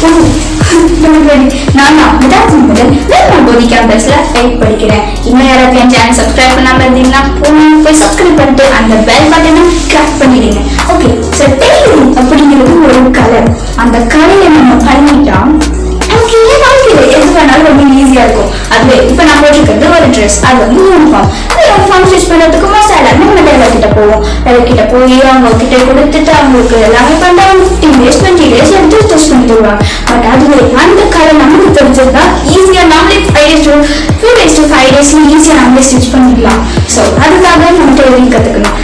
நான் Vidharrthini Madhan Velammal Bodhi campusல 8 படிக்கிறேன். இன்னும் யாராவது என் சேனல் சப்ஸ்கிரைப் பண்ணாம இருந்தீங்கன்னா போய் சப்ஸ்கிரைப் பண்ணிட்டு அந்த பெல் பட்டனை கிளிக் பண்ணிடுங்க. ஓகே, சோ tailoring அப்படிங்கிறது ஒரு கலை. அந்த கலையை நம்ம பண்ணிட்டா நமக்கு ஏன் வாழ்க்கையில எது வேணாலும் ரொம்ப ஈஸியா இருக்கும். அதுவே இப்ப நம்ம போட்டுக்கிறது ஒரு ட்ரெஸ், அது வந்து யூனிஃபார்ம். யூனிஃபார்ம் ஸ்டிச் பண்றதுக்கு மோஸ்ட் நம்ம டெய்லர் கிட்ட போவோம். டெய்லர் கிட்ட போய் அவங்க கிட்ட கொடுத்துட்டு அவங்களுக்கு எல்லாமே பண்ணா 15 days 20 days எடுத்து ஸ்டிச் பண்ணி தருவாங்க. பட் அதுவே அந்த கலை நமக்கு தெரிஞ்சதுன்னா ஈஸியா நம்மளே 2 days to 5 days ஈஸியா நம்மளே ஸ்டிச் பண்ணிக்கலாம். ஸோ அதுக்காக நம்ம டெய்லரிங் கத்துக்கணும்.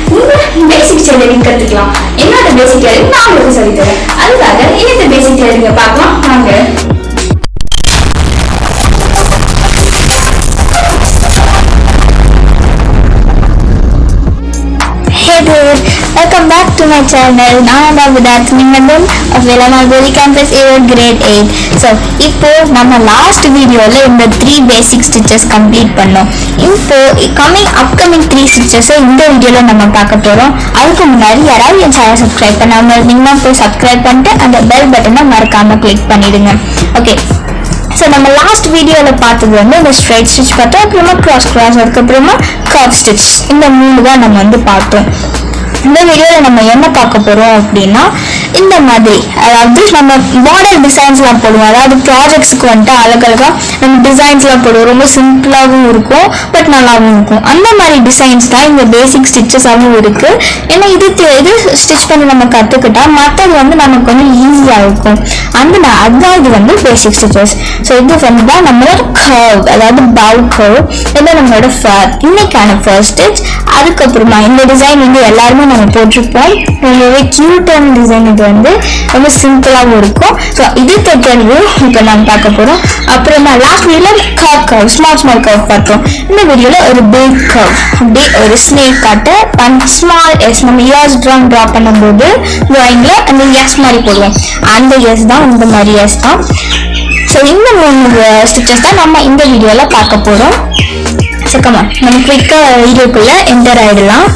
நீங்க பேசிக் டெய்லரிங் கத்துக்கலாம். என்னோட பேசிக் டெய்லரிங் நான் உங்களுக்கு சொல்லித்தரேன். அதுக்காக இந்த பேசிக் டெய்லரிங்க பார்க்கலாம் வாங்க. Welcome back to my channel. நான் Vidharrthini Madhan of Velammal Bodhi campus grade 8. So இப்போ நம்ம லாஸ்ட் வீடியோல இந்த 3 basic stitches கம்ப்ளீட் பண்ணோம். இப்போ upcoming 3 stitches இந்த வீடியோல நம்ம பார்க்க போறோம். அதுக்கு முன்னாடி யாராவது என் சேனல் சப்ஸ்கிரைப் பண்ணாம இருந்தீங்கன்னா போய் சப்ஸ்கிரைப் பண்ணிட்டு அந்த பெல் பட்டனை மறக்காம கிளிக் பண்ணிடுங்க. ஓகே, ஸோ நம்ம லாஸ்ட் வீடியோவில் பார்த்தது வந்து இந்த ஸ்ட்ரைட் ஸ்டிச் பார்த்தோம், அப்புறமா கிராஸ் அதுக்கப்புறமா கர்வ் ஸ்டிச், இந்த 3 தான் நம்ம வந்து பார்த்தோம். இந்த வீடியோவில் நம்ம என்ன பார்க்க போகிறோம் அப்படின்னா இந்த மாதிரி, அதாவது நம்ம மாடல் டிசைன்ஸ்லாம் போடுவோம். அதாவது ப்ராஜெக்ட்ஸுக்கு வந்துட்டு அழகழகாக நம்ம டிசைன்ஸ்லாம் போடுவோம். ரொம்ப சிம்பிளாகவும் இருக்கும், பட் நல்லாவும் இருக்கும். அந்த மாதிரி டிசைன்ஸ் தான் இந்த பேசிக் ஸ்டிச்சஸாகவும் இருக்குது. ஏன்னா இது ஸ்டிச் பண்ணி நம்ம கற்றுக்கிட்டா மற்றது வந்து நமக்கு வந்து ஈஸியாக இருக்கும். அதுதான் இது வந்து பேசிக் ஸ்டிச்சஸ். ஸோ இது வந்து தான் நம்மளோட கர்வ், அதாவது பவ் கர்வ். இதுதான் நம்மளோட இன்னைக்கான ஃபர்ஸ்ட் ஸ்டிச். அதுக்கப்புறமா இந்த டிசைன் வந்து எல்லாருமே நம்ம போட்டிருப்போம். ரொம்பவே கியூட்டான டிசைன். இது வந்து ரொம்ப சிம்பிளாகவும் இருக்கும். ஸோ இது தைக்கிறது இப்போ நம்ம பார்க்க போகிறோம். அப்புறமா லாஸ்ட் வீடியோவில் கர்வ் ஸ்மால் கர்வ் பார்த்தோம். இந்த வீடியோவில் ஒரு பிக் கர்வ், அப்படியே ஒரு ஸ்னேக் காட்ட ஸ்மால் எஸ் நம்ம இயர்ஸ் ட்ரா பண்ணும்போது ட்ராயிங்கில் அந்த எஸ் மாதிரி போடுவோம். அந்த எஸ் தான் இந்த மாதிரி எஸ் தான். ஸோ இந்த 3 ஸ்டிச்சஸ் தான் நம்ம இந்த வீடியோவில் பார்க்க போகிறோம். ஸோ கமான், நம்ம குயிக்காக வீடியோக்குள்ளே என்டர் ஆகிடலாம்.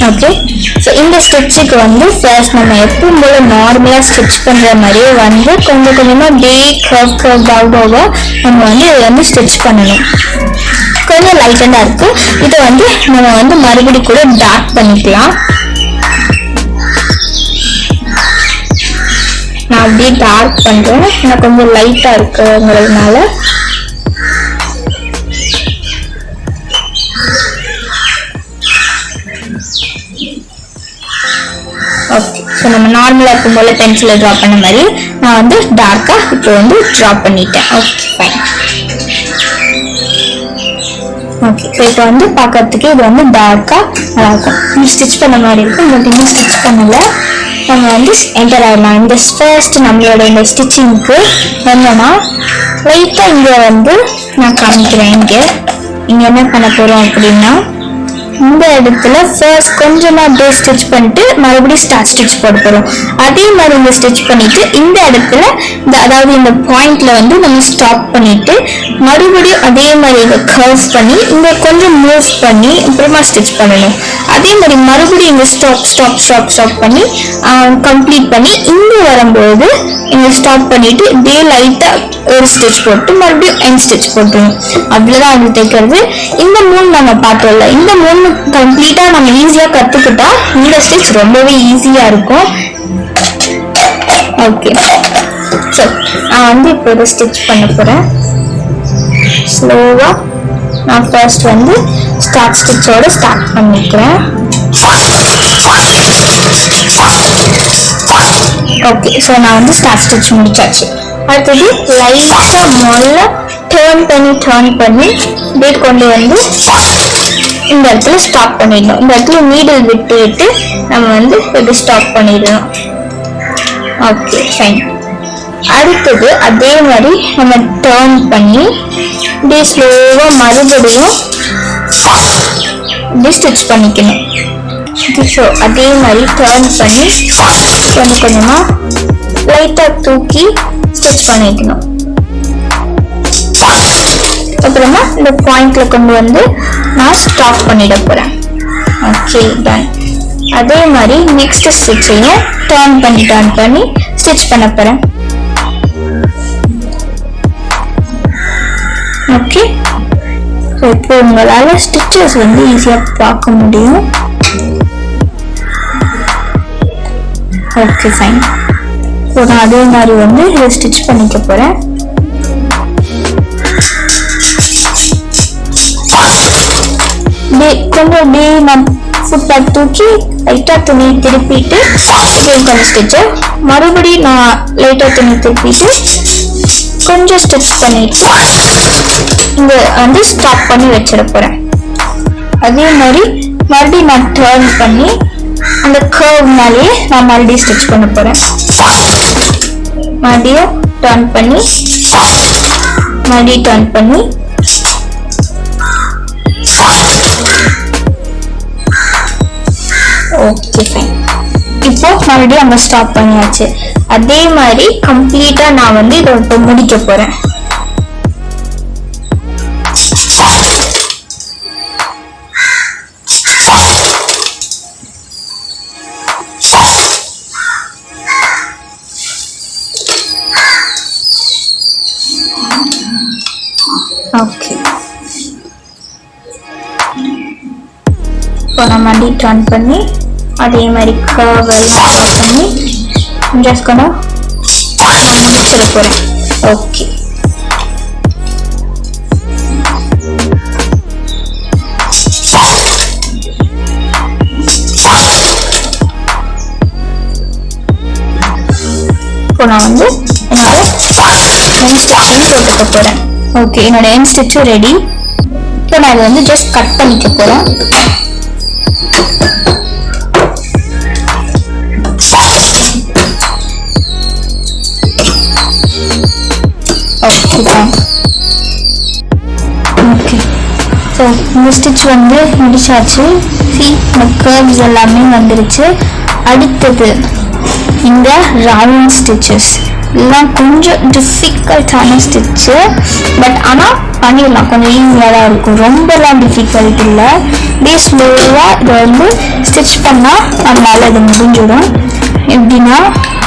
ஓகே, ஸோ இந்த ஸ்டிச்சுக்கு வந்து ஃபர்ஸ்ட் நம்ம எப்பவும் போல நார்மலாக ஸ்டிச் பண்ணுற மாதிரியே வந்து கொஞ்சம் கொஞ்சமாக பவ் நம்ம வந்து இதை வந்து ஸ்டிச் பண்ணணும். கொஞ்சம் லைட்டண்டாக இருக்குது. இதை வந்து நம்ம வந்து மறுபடியும் கூட டார்க் பண்ணிக்கலாம். நான் அப்படியே டார்க் பண்ணுறேன், நான் கொஞ்சம் லைட்டாக இருக்குங்கிறதுனால. ஓகே, ஸோ நம்ம நார்மலாக இருக்கும் போல பென்சிலில் ட்ரா பண்ண மாதிரி நான் வந்து டார்க்காக இப்போ வந்து ட்ரா பண்ணிட்டேன். Okay fine. ஓகே, ஸோ இப்போ வந்து பார்க்கறதுக்கு இது வந்து டார்க்காக நல்லாயிருக்கும். ஸ்டிச் பண்ண மாதிரி இருக்கும். பட் இன்னும் ஸ்டிச் பண்ணலை. நம்ம வந்து என்டர் ஆகிடலாம். இந்த ஃபர்ஸ்ட் நம்மளோட இந்த ஸ்டிச்சிங்க்கு என்னன்னா லைட்டாக இங்கே வந்து நான் காமிக்கிறேன். இங்கே என்ன பண்ண போகிறோம் அப்படின்னா இந்த இடத்துல ஃபர்ஸ்ட் கொஞ்சமாக அப்படியே ஸ்டிச் பண்ணிட்டு மறுபடியும் ஸ்டிச் போட போகிறோம். அதே மாதிரி இங்கே ஸ்டிச் பண்ணிட்டு இந்த இடத்துல அதாவது இந்த பாயிண்ட்ல வந்து நம்ம ஸ்டாப் பண்ணிட்டு மறுபடியும் அதே மாதிரி இதை கர்வ்ஸ் பண்ணி இங்கே கொஞ்சம் மூவ் பண்ணி அப்புறமா ஸ்டிச் பண்ணணும். அதே மாதிரி மறுபடியும் இங்கே ஸ்டாப் பண்ணி கம்ப்ளீட் பண்ணி இங்கே வரும்போது இங்கே ஸ்டாப் பண்ணிட்டு இதே லைட்டாக ஒரு ஸ்டிச் போட்டு மறுபடியும் எண்ட் ஸ்டிச் போட்டுருணும். அவ்வளோதான் அது தைக்கிறது. இந்த 3 நம்ம பார்த்தோம்ல, இந்த 3 கம்ப்ளீட்டாக நம்ம ஈஸியாக கற்றுக்கிட்டா இந்த ஸ்டிச் ரொம்பவே ஈஸியாக இருக்கும். ஓகே, ஸோ நான் வந்து இப்போ இதை ஸ்டிச் பண்ண போகிறேன். ஸ்லோவாக நான் ஃபர்ஸ்ட் வந்து ஸ்டிச்சோட ஸ்டார்ட் பண்ணிக்கிறேன். ஓகே, ஸோ நான் வந்து ஸ்டிச் முடிச்சாச்சு. அடுத்தது லைட்டாக முதல்ல டேர்ன் பண்ணி இப்படியே கொண்டு வந்து இந்த இடத்துல ஸ்டாப் பண்ணிடணும். இந்த இடத்துல நீடில் விட்டு நம்ம வந்து இது ஸ்டாப் பண்ணிடணும். Okay fine. அடுத்தது அதே மாதிரி நம்ம டேர்ன் பண்ணி இப்படியே ஸ்லோவாக மறுபடியும் இப்படி ஸ்டிச் பண்ணிக்கணும். ஸோ அதே மாதிரி டேர்ன் பண்ணி கொஞ்சம் கொஞ்சமாக லைட்டாக தூக்கி ஸ்டிச் பண்ணிக்கணும். அப்புறமா இந்த பாயிண்ட்ல கொண்டு வந்து நான் ஸ்டாப் பண்ணிட போறேன். Okay done. அதே மாதிரி நெக்ஸ்ட் ஸ்டிச்சையும் டர்ன் பண்ணி ஸ்டிச் பண்ண போறேன். ஓகே, இப்போ உங்களால் ஸ்டிச்சஸ் வந்து ஈஸியாக பார்க்க முடியும். Okay fine. ஸோ நான் அதே மாதிரி வந்து இதை ஸ்டிச் பண்ணிக்க போகிறேன். கொஞ்சம் அப்படியே நான் ஃபுட்டை தூக்கி லைட்டாக துணி திருப்பிட்டு கொஞ்சம் ஸ்டிச்சு, மறுபடியும் நான் லைட்டாக துணி திருப்பிட்டு கொஞ்சம் ஸ்டிச் பண்ணிட்டு இங்கே வந்து ஸ்டாப் பண்ணி வச்சிட போகிறேன். அதே மாதிரி மறுபடியும் நான் டர்ன் பண்ணி அந்த கர்வ் மேலேயே நான் மறுபடியும் ஸ்டிச் பண்ண போகிறேன். மறுபடியும் டர்ன் பண்ணி மறுபடியும் டர்ன் பண்ணி ஓகே ஃபைன். இப்போ மறுபடியும் நம்ம ஸ்டாப் பண்ணியாச்சு. அதே மாதிரி கம்ப்ளீட்டா நான் வந்து இதை இப்போ முடிக்க போறேன். ஓகே, இப்போ நான் மறுபடியும் டர்ன் பண்ணி அதே மாதிரி கர்வ் எல்லாம் பண்ணி ஜஸ்ட் கொஞ்சம் முடிச்சிட போகிறேன். ஓகே, இப்போ நான் வந்து என்னோட எண்ட் ஸ்டிச் வந்து போட்டுக்க போகிறேன். ஓகே, என்னோட எண்ட் ஸ்டிச்சும் ரெடி. இப்போ நான் இதை வந்து ஜஸ்ட் கட் பண்ணிக்க போகிறேன். ஓகே, ஸோ இந்த ஸ்டிச் வந்து முடிச்சாச்சு. இந்த கர்வ்ஸ் எல்லாமே வந்துருச்சு. அடுத்தது இந்த ரவுண்ட் ஸ்டிச்சஸ் எல்லாம் கொஞ்சம் டிஃபிகல்ட்டான ஸ்டிச்சு, பட் ஆனால் பண்ணிடலாம், கொஞ்சம் ஈஸியாக தான் இருக்கும். ரொம்பலாம் டிஃபிகல்ட் இல்லை. அப்படியே ஸ்லோவாக இதை வந்து ஸ்டிச் பண்ணால் நம்மளால் இது முடிஞ்சிடும். எப்படின்னா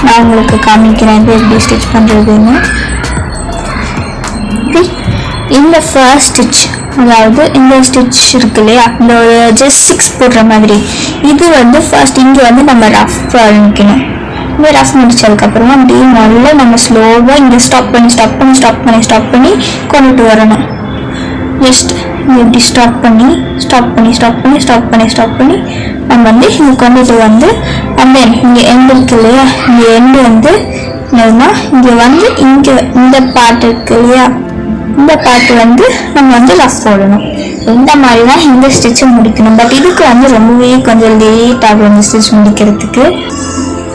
நான் உங்களுக்கு காமிக்கிறேன் இது எப்படி ஸ்டிச் பண்ணுறதுன்னு. இந்த ஃபர்ஸ்ட் ஸ்டிச், அதாவது இந்த ஸ்டிச் இருக்கு இல்லையா, இந்த ஒரு ஜஸ்ட் 6 போடுற மாதிரி, இது வந்து ஃபர்ஸ்ட் இங்கே வந்து நம்ம ரஃப் ஆரம்பிக்கணும். இந்த ரஃப் முடிச்சதுக்கப்புறமா அப்படியே நல்லா நம்ம ஸ்லோவாக இங்கே ஸ்டாப் பண்ணி கொண்டுட்டு வரணும். ஜஸ்ட் இப்படி ஸ்டாப் பண்ணி நம்ம வந்து இங்கே கொண்டுட்டு வந்து அந்த இங்கே எண்டு இருக்கு இல்லையா, இந்த எண்டு வந்து இங்கே வந்து இங்கே இந்த பார்ட் இருக்கு இல்லையா, இந்த பார்ட் வந்து நம்ம வந்து ரஃப் போடணும். இந்த மாதிரி தான் இந்த ஸ்டிச்சை முடிக்கணும். பட் இதுக்கு வந்து ரொம்பவே கொஞ்சம் லேட் ஆகும் இந்த ஸ்டிச் முடிக்கிறதுக்கு.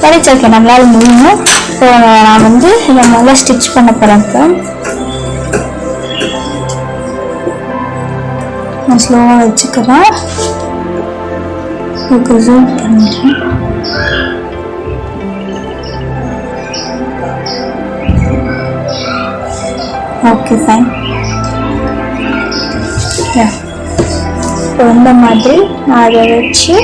கிடைச்சிருக்கேன், நம்மளால முடியும். ஸோ நான் வந்து இதை நல்லா ஸ்டிச் பண்ண போகிறேன். நான் ஸ்லோவாக வச்சுக்கிறேன். ஜூம் பண்ணிடுறேன். Okay fine. இப்போ இந்த மாதிரி நான் அதை வச்சு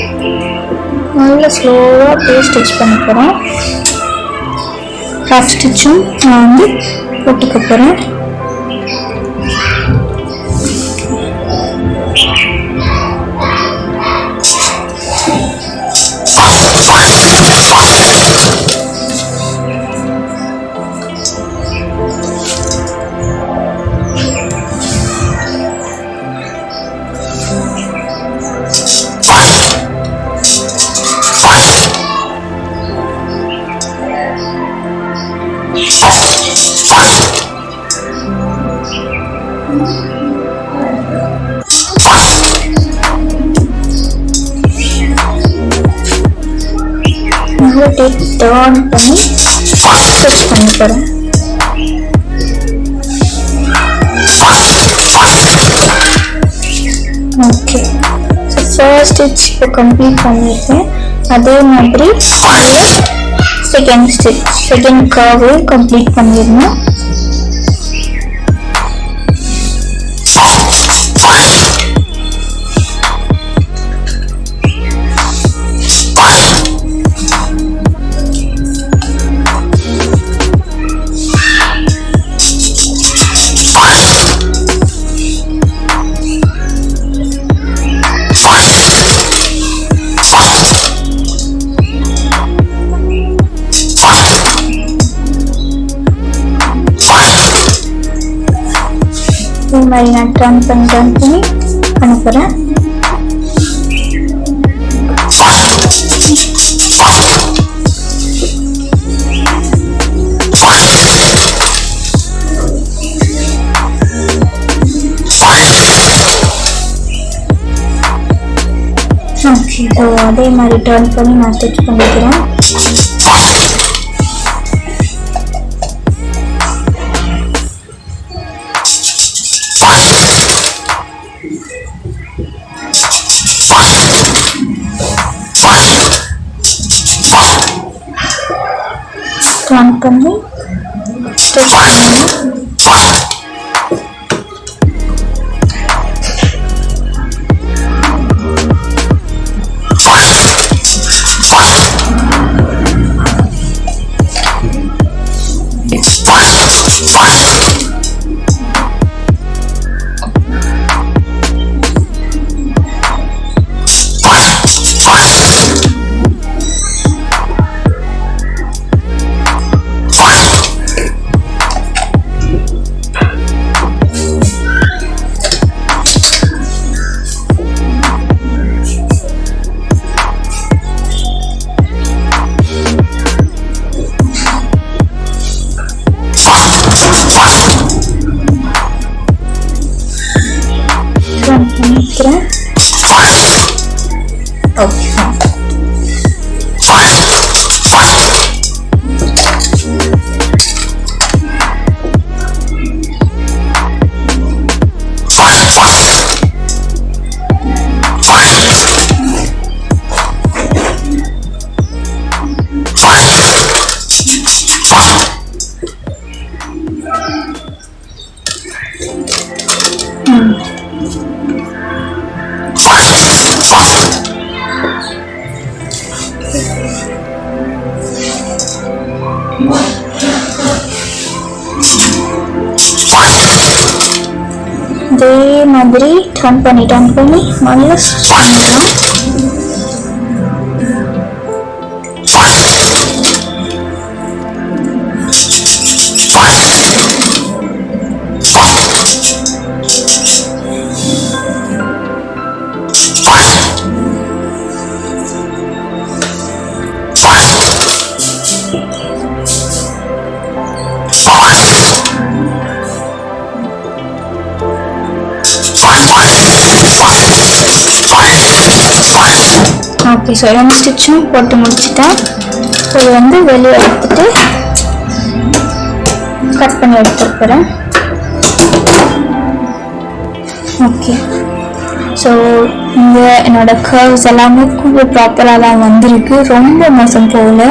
நல்லா ஸ்லோவாக அப்படியே ஸ்டிச் பண்ண போகிறேன். ரஃப் ஸ்டிச்சும் நான் வந்து போட்டுக்க போகிறேன். டர்ன் பண்ணி ஸ்டிச் பண்ண போகிறேன். ஓகே, ஸோ ஃபர்ஸ்ட் ஸ்டிச் இப்போ கம்ப்ளீட் பண்ணியிருக்கேன். அதே மாதிரி செகண்ட் கர்வு கம்ப்ளீட் பண்ணிடணும். மாதிரி நான் டர்ன் பண்ணி பண்ண போகிறேன். ஓகே, ஸோ அதே மாதிரி டர்ன் பண்ணி நான் ஸ்டிச் பண்ணிக்கிறேன். டர்ன் பண்ணி ஸ்டிச் பண்ணணும். பண்ணிக்கிறேன். ஓகே, இதே மாதிரி டர்ன் பண்ணி நல்லா ஸ்டிச் பண்ணலாம். ஓகே, ஸோ ரெண்டு ஸ்டிச்சும் போட்டு முடிச்சுட்டேன். இது வந்து வெளியே எடுத்துட்டு கட் பண்ணி எடுத்துட்டு போகிறேன். ஓகே, ஸோ இங்கே என்னோட கர்வ்ஸ் எல்லாமே கொஞ்சம் ப்ராப்பராக தான் வந்திருக்கு, ரொம்ப மோசம் போகல.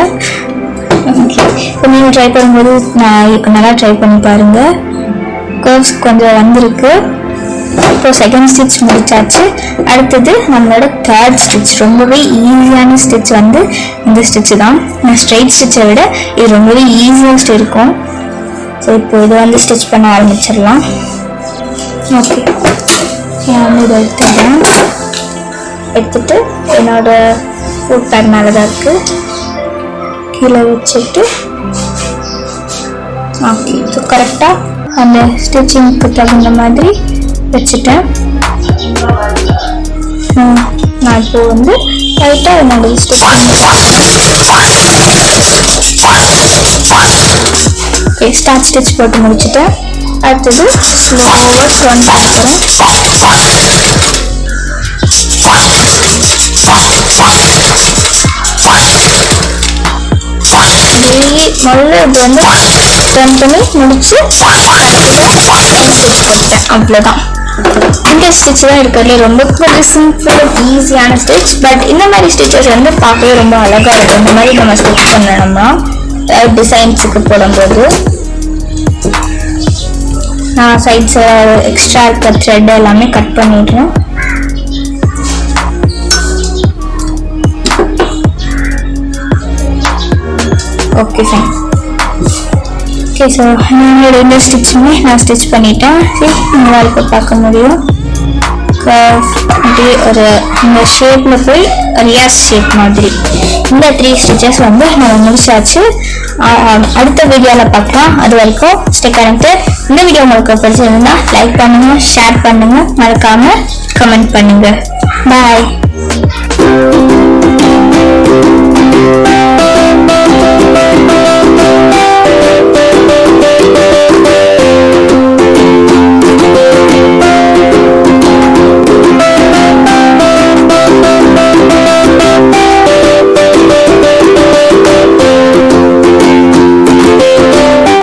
ஓகே, இப்போ நீங்கள் ட்ரை பண்ணும்போது நான் நல்லா ட்ரை பண்ணி பாருங்கள். கர்வ்ஸ் கொஞ்சம் வந்திருக்கு. இப்போ செகண்ட் ஸ்டிச் முடிச்சாச்சு. அடுத்தது நம்மளோட தேர்ட் ஸ்டிச். ரொம்பவே ஈஸியான ஸ்டிச் வந்து இந்த ஸ்டிச்சு தான். நான் ஸ்ட்ரைட் ஸ்டிச்சை விட இது ரொம்பவே ஈஸியஸ்ட் இருக்கும். ஸோ இப்போ இதை வந்து ஸ்டிச் பண்ண ஆரம்பிச்சிடலாம். ஓகே, நான் வந்து இதை எடுத்துட்டு என்னோட ஃபுட் பேக் மேலே தான் இருக்குது, கீழே வச்சுட்டு ஓகே, ஸோ கரெக்டாக அந்த ஸ்டிச்சிங்க்கு தகுந்த மாதிரி வச்சுட்டேன். நான் இப்போ வந்து லைட்டாக என்னோட ஸ்டிச் எக்ஸ்ட்ரா ஸ்டிச் போட்டு முடிச்சுட்டேன். அடுத்தது ஸ்லோவாக டர்ன் பண்ணிக்கிறேன். முதல்ல இது வந்து டர்ன் பண்ணி முடிச்சு ஸ்டிச் போட்டேன். அவ்வளோதான். இந்த ஸ்டிச் தான் இருக்கிறதுல ரொம்ப சிம்பிள் ஈஸியான ஸ்டிச். பட் இந்த மாதிரி ஸ்டிச்சஸ் வந்து பார்க்கவே ரொம்ப அழகாக இருக்கும். இந்த மாதிரி நம்ம ஸ்டிச் பண்ணணும்னா டிசைன்ஸுக்கு போடும்போது நான் சைட்ஸை எக்ஸ்ட்ரா இருக்க த்ரெட் எல்லாமே கட் பண்ணிடுறேன். Okay fine. ஓகே, ஸோ நான் ரெண்டு ஸ்டிச்சுமே நான் ஸ்டிச் பண்ணிட்டேன். உங்களால் இப்போ பார்க்க முடியும். அப்படியே ஒரு இந்த ஷேப்பில் போய் ரியாஸ் ஷேப் மாதிரி. இந்த 3 ஸ்டிச்சஸ் வந்து நம்ம முடிச்சாச்சு. அடுத்த வீடியோவில் பார்க்கலாம். அது வரைக்கும் ஸ்டே கனெக்டட். இந்த வீடியோ உங்களுக்கு பிடிச்சிருந்தா லைக் பண்ணுங்க, ஷேர் பண்ணுங்க, மறக்காம கமெண்ட் பண்ணுங்க. பாய்.